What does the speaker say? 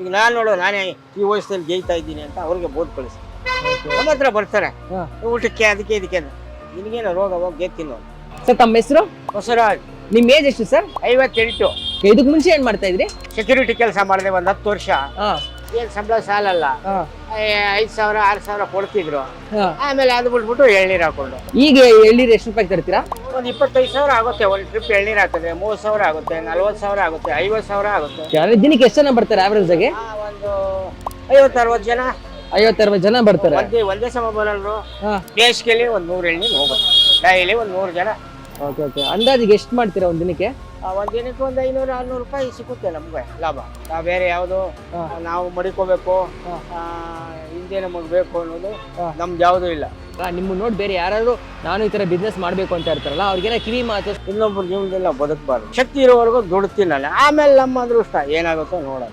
ಈಗ ನಾನು ನೋಡು ನಾನೇ ಈ ವಯಸ್ಸಲ್ಲಿ ಗೇಯ್ತಾ ಇದ್ದೀನಿ ಅಂತ ಅವ್ರಿಗೆ ಬೋದ್ ಕಳಿಸಿ ನಮ್ಮ ಹತ್ರ ಬರ್ತಾರೆ ಊಟಕ್ಕೆ ಅದಕ್ಕೆ ಇದಕ್ಕೆ ನಿನಗೇನು ರೋಗ ಹೋಗಿ ಗೆದ್ದು ತಿನ್ನೋ. ಸರ್ ತಮ್ಮ ಹೆಸರು? ಹೊಸರಾಜ್. ನಿಮ್ ಏಜ್ ಎಷ್ಟು ಸರ್? 58. ಇದಕ್ ಮುಂಚೆ ಏನ್ ಮಾಡ್ತಾ ಇದ್ರಿ? ಸೆಕ್ಯೂರಿಟಿ ಕೆಲಸ ಮಾಡಿದೆ ಒಂದು 10 ವರ್ಷ. ಏನ್ ಸಂಬಳ ಸಾಲಲ್ಲ, 5,000 6,000 ಕೊಡ್ತಿದ್ರು. ಆಮೇಲೆ ಅದು ಬಿಟ್ಬಿಟ್ಟು ಎಳ್ನೀರು ಹಾಕೊಂಡು. ಈಗ ಎಳ್ನೀರು ಎಷ್ಟು ರೂಪಾಯಿ ತರ್ತೀರಾ? ಒಂದು 25,000 ಆಗುತ್ತೆ. ಒಂದು ಟ್ರಿಪ್ ಎಳ್ನೀರು ಆಗ್ತದೆ. 30,000 ಆಗುತ್ತೆ, 40,000 ಆಗುತ್ತೆ, 50,000 ಆಗುತ್ತೆ. ದಿನಕ್ಕೆ ಎಷ್ಟು ಜನ ಬರ್ತಾರೆ ಆವರೇಜ್ ಆಗಿ? ಒಂದು 50-60 ಜನ. 50-60 ಜನ ಬರ್ತಾರೆ. ಒಂದೇ ಸಮ ಬರಲ್ರು. ಬೇಸಿಗೆಯಲ್ಲಿ ಒಂದು 100 ಎಳ್ನೀರು ಹೋಗುತ್ತೆ. ಡೈಲಿ ಒಂದು 100 ಜನ. Okay okay. ಅಂದಾಜಿಗೆ ಎಷ್ಟು ಮಾಡ್ತೀರಾ ಒಂದ್ ದಿನಕ್ಕೆ? ಒಂದ್ ದಿನಕ್ಕೆ ಒಂದು 500-600 ರೂಪಾಯಿ ಸಿಗುತ್ತೆ ನಮ್ಗೆ ಲಾಭ. ಬೇರೆ ಯಾವುದು ನಾವು ಮಡಿಕೋಬೇಕು, ಹಿಂದೆ ನಮಗ್ ಬೇಕು ಅನ್ನೋದು ನಮ್ದು ಯಾವುದೂ ಇಲ್ಲ. ನಿಮ್ಮ ನೋಡಿ ಬೇರೆ ಯಾರು ನಾನು ಈ ತರ ಬಿಸ್ನೆಸ್ ಮಾಡ್ಬೇಕು ಅಂತ ಇರ್ತಾರಲ್ಲ ಅವ್ರಿಗೇನ ಕಿವಿ ಮಾತು, ಇನ್ನೊಬ್ಬರ ಜೀವನದಲ್ಲಿ ನಾವು ಬದುಕಬಾರ್ದು. ಶಕ್ತಿ ಇರೋವರೆಗೂ ದುಡ್ಡು ತಿನ್ನಲ್ಲ, ಆಮೇಲೆ ನಮ್ಮ ಅದೃಷ್ಟ ಏನಾಗುತ್ತೋ ನೋಡೋಣ.